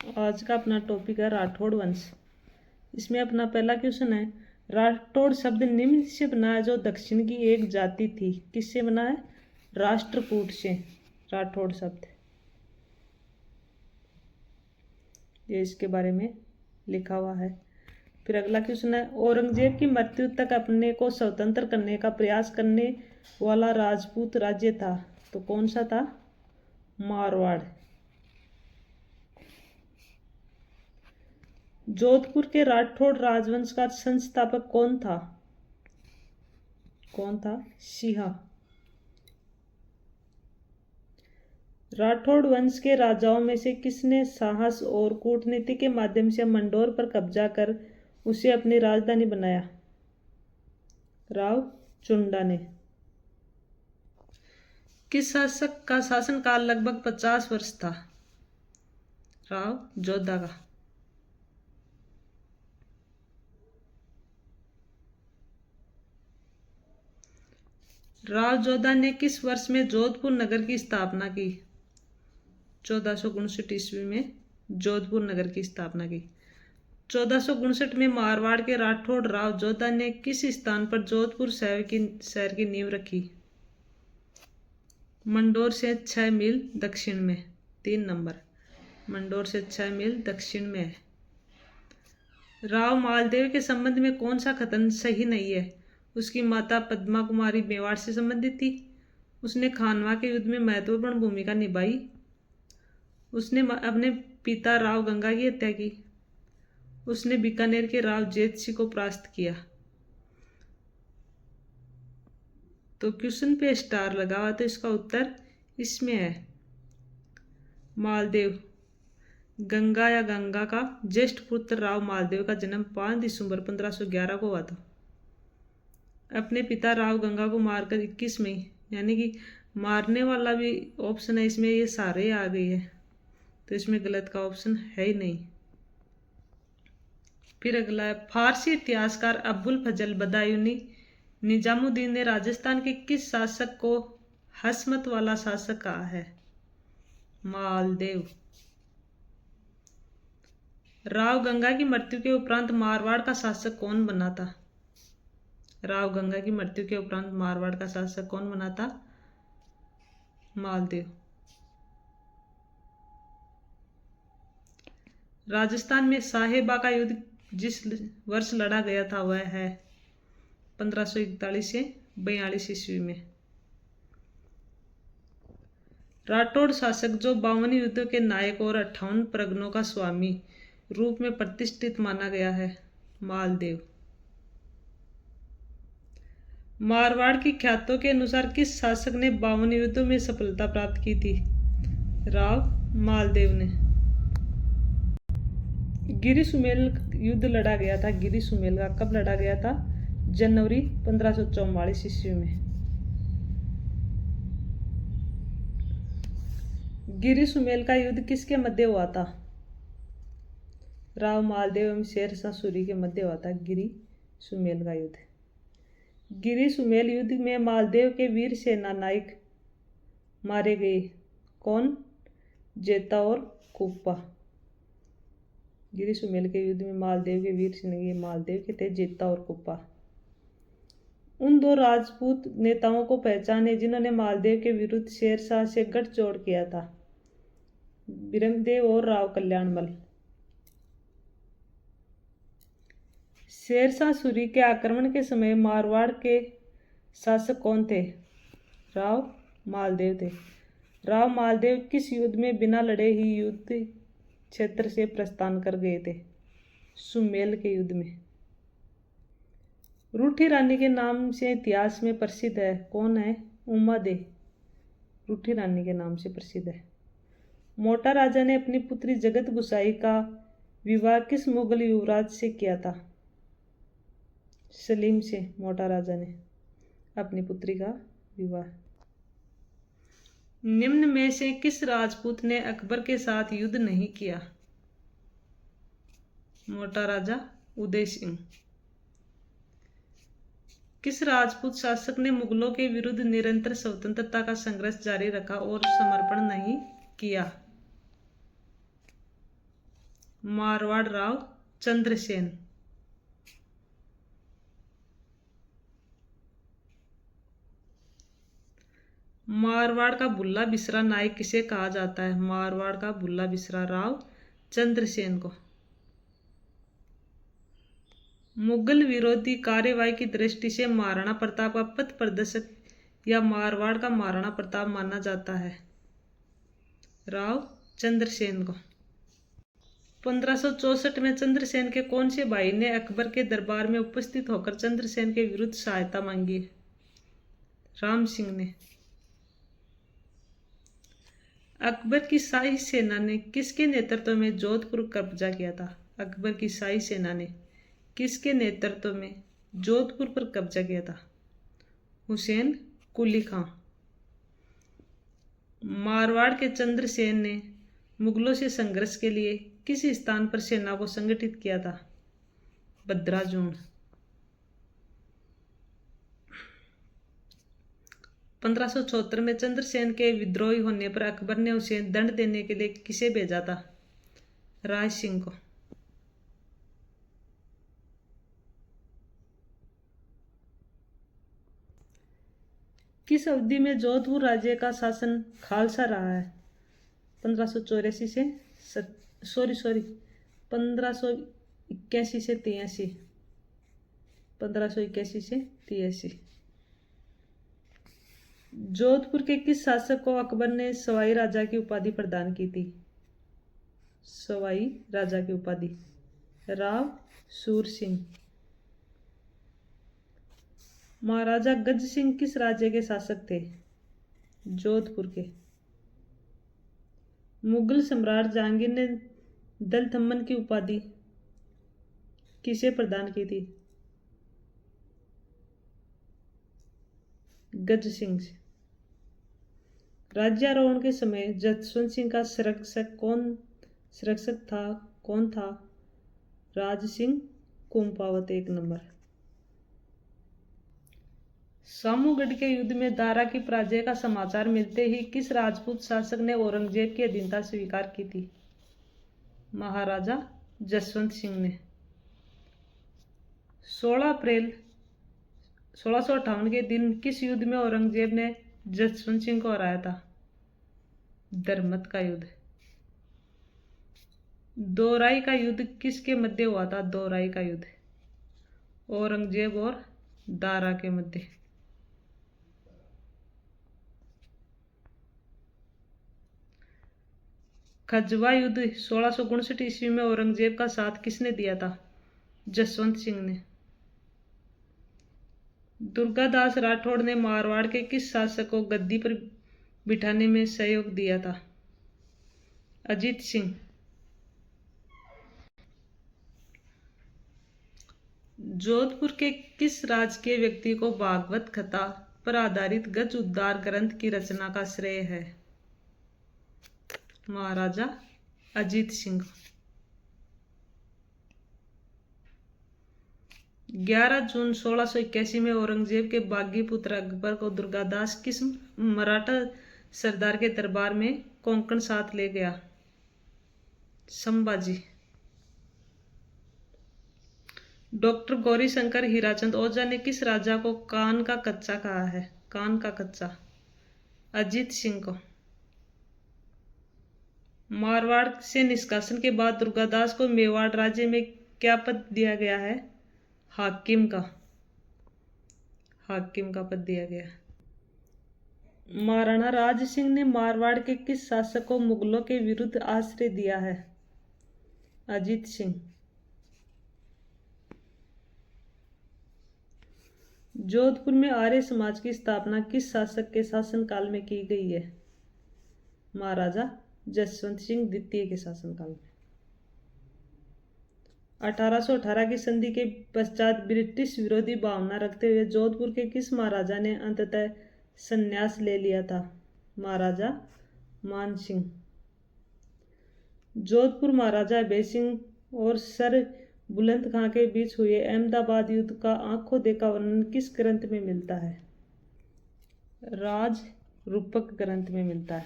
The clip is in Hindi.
आज का अपना टॉपिक है राठौड़ वंश। इसमें अपना पहला क्वेश्चन है, राठौड़ शब्द निम्न से बना है जो दक्षिण की एक जाति थी। किससे बना है? राष्ट्रकूट से राठौड़ शब्द, ये इसके बारे में लिखा हुआ है। फिर अगला क्वेश्चन है, औरंगजेब की मृत्यु तक अपने को स्वतंत्र करने का प्रयास करने वाला राजपूत राज्य था, तो कौन सा था? मारवाड़। जोधपुर के राठौड़ राजवंश का संस्थापक कौन था? सिंहा। राठौड़ वंश के राजाओं में से किसने साहस और कूटनीति के माध्यम से मंडोर पर कब्जा कर उसे अपनी राजधानी बनाया? राव चुंडा ने। किस शासक का शासनकाल लगभग 50 वर्ष था? राव जोधा का। राव जोधा ने किस वर्ष में जोधपुर नगर की स्थापना की? 1459 ईस्वी में जोधपुर नगर की स्थापना की। 1459 में मारवाड़ के राठौड़ राव जोधा ने किस स्थान पर जोधपुर शहर की नींव रखी? मंडोर से 6 मील दक्षिण में। 3 नंबर, मंडोर से 6 मील दक्षिण में है। राव मालदेव के संबंध में कौन सा कथन सही नहीं है? उसकी माता पद्मा कुमारी मेवाड़ से संबंधित थी। उसने खानवा के युद्ध में महत्वपूर्ण भूमिका निभाई। उसने अपने पिता राव गंगा की हत्या की। उसने बीकानेर के राव जेत सिंह को परास्त किया। तो क्वेश्चन पे स्टार लगा हुआ, तो इसका उत्तर इसमें है मालदेव। गंगा या गंगा का ज्येष्ठ पुत्र राव मालदेव का जन्म 5 दिसंबर 1511 को हुआ था। अपने पिता राव गंगा को मारकर 21 मई, यानी कि मारने वाला भी ऑप्शन है इसमें, ये सारे आ गई है, तो इसमें गलत का ऑप्शन है ही नहीं। फिर अगला है, फारसी इतिहासकार अबुल फजल बदायूनी निजामुद्दीन ने राजस्थान के किस शासक को हसमत वाला शासक कहा है? मालदेव। राव गंगा की मृत्यु के उपरांत मारवाड़ का शासक कौन बना था? राव गंगा की मृत्यु के उपरांत मारवाड़ का शासक कौन बना था? मालदेव। राजस्थान में साहेबा का युद्ध जिस वर्ष लड़ा गया था वह है 1541 से 42 ईस्वी में। राठौड़ शासक जो 52 युद्धों के नायक और 58 परगनों का स्वामी रूप में प्रतिष्ठित माना गया है? मालदेव। मारवाड़ की ख्यातों के अनुसार किस शासक ने 52 युद्धों में सफलता प्राप्त की थी? राव मालदेव ने। गिरी सुमेल युद्ध लड़ा गया था, गिरी सुमेल का कब लड़ा गया था? जनवरी 1544 ईस्वी में। गिरी सुमेल का युद्ध किसके मध्य हुआ था? राव मालदेव एवं शेरशाह सूरी के मध्य हुआ था गिरी सुमेल का युद्ध। गिरी सुमेल युद्ध में मालदेव के वीर सेना नायक मारे गए। कौन? जेता और कुप्पा। गिरी सुमेल के युद्ध में मालदेव के वीर सेना मालदेव के थे जेता और कुप्पा। उन 2 राजपूत नेताओं को पहचाने जिन्होंने मालदेव के विरुद्ध शेरशाह से गठजोड़ किया था? बिरमदेव और राव कल्याणमल। शेरशाह सूरी के आक्रमण के समय मारवाड़ के शासक कौन थे? राव मालदेव थे। राव मालदेव किस युद्ध में बिना लड़े ही युद्ध क्षेत्र से प्रस्थान कर गए थे? सुमेल के युद्ध में। रूठी रानी के नाम से इतिहास में प्रसिद्ध है, कौन है? उमा दे रूठी रानी के नाम से प्रसिद्ध है। मोटा राजा ने अपनी पुत्री जगत गुसाई का विवाह किस मुगल युवराज से किया था? सलीम से मोटा राजा ने अपनी पुत्री का विवाह। निम्न में से किस राजपूत ने अकबर के साथ युद्ध नहीं किया? मोटा राजा उदय सिंह। किस राजपूत शासक ने मुगलों के विरुद्ध निरंतर स्वतंत्रता का संघर्ष जारी रखा और समर्पण नहीं किया? मारवाड़ राव चंद्रसेन। मारवाड़ का बुल्ला बिसरा नायक किसे कहा जाता है? मारवाड़ का बुल्ला बिसरा राव चंद्रसेन को। मुगल विरोधी कार्यवाही की दृष्टि से महाराणा प्रताप का पथ प्रदर्शक या मारवाड़ का महाराणा प्रताप माना जाता है? राव चंद्रसेन को। 1564 में चंद्रसेन के कौन से भाई ने अकबर के दरबार में उपस्थित होकर चंद्रसेन के विरुद्ध सहायता मांगी? राम सिंह ने। अकबर की शाही सेना ने किसके नेतृत्व में जोधपुर कब्जा किया था? अकबर की शाही सेना ने किसके नेतृत्व में जोधपुर पर कब्जा किया था? हुसैन कुली खां। मारवाड़ के चंद्रसेन ने मुगलों से संघर्ष के लिए किस स्थान पर सेना को संगठित किया था? बद्राजून। 1574 में चंद्रसेन के विद्रोही होने पर अकबर ने उसे दंड देने के लिए किसे भेजा था? राय सिंह को। किस अवधि में जोधपुर राज्य का शासन खालसा रहा है? 1584 से 1581 से 83। 1581 से 83। जोधपुर के किस शासक को अकबर ने सवाई राजा की उपाधि प्रदान की थी? सवाई राजा की उपाधि? राव सूर सिंह। महाराजा गज सिंह किस राज्य के शासक थे? जोधपुर के। मुगल सम्राट जहांगीर ने दलथम्मन की उपाधि किसे प्रदान की थी? गज सिंह से। राज्यारोहण के समय जसवंत सिंह का संरक्षक कौन था? राज सिंह कुंपावत 1 नंबर। सामूगढ़ के युद्ध में दारा की पराजय का समाचार मिलते ही किस राजपूत शासक ने औरंगजेब की अधीनता स्वीकार की थी? महाराजा जसवंत सिंह ने। 16 अप्रैल 1658 के दिन किस युद्ध में औरंगजेब ने जसवंत सिंह को हराया था? दरमत का युद्ध। दोराई का युद्ध किसके मध्य हुआ था? दोराई का युद्ध औरंगजेब और दारा के मध्य। खजवा युद्ध 1659 ईस्वी में औरंगजेब का साथ किसने दिया था? जसवंत सिंह ने। दुर्गादास राठौड़ ने मारवाड़ के किस शासक को गद्दी पर बिठाने में सहयोग दिया था? अजीत सिंह। जोधपुर के किस राजकीय व्यक्ति को भागवत कथा पर आधारित गज उद्धार ग्रंथ की रचना का श्रेय है? महाराजा अजीत सिंह। 11 जून 1681 में औरंगजेब के बागी पुत्र अकबर को दुर्गादास किस मराठा सरदार के दरबार में कोंकण साथ ले गया? संभाजी। डॉक्टर गौरीशंकर हीराचंद ओझा ने किस राजा को कान का कच्चा कहा है? कान का कच्चा? अजीत सिंह को। मारवाड़ से निष्कासन के बाद दुर्गादास को मेवाड़ राज्य में क्या पद दिया गया है? हाकिम का। हाकिम का पद दिया गया। महाराणा राज सिंह ने मारवाड़ के किस शासक को मुगलों के विरुद्ध आश्रय दिया है? अजीत सिंह। जोधपुर में आर्य समाज की स्थापना किस शासक के शासनकाल में की गई है? महाराजा जसवंत सिंह द्वितीय के शासनकाल में। 1818 की संधि के पश्चात ब्रिटिश विरोधी भावना रखते हुए जोधपुर के किस महाराजा ने अंततः संन्यास ले लिया था? महाराजा मान सिंह। जोधपुर महाराजा अभय सिंह और सर बुलंद खां के बीच हुए अहमदाबाद युद्ध का आंखों देखा वर्णन किस ग्रंथ में मिलता है? राज रूपक ग्रंथ में मिलता है।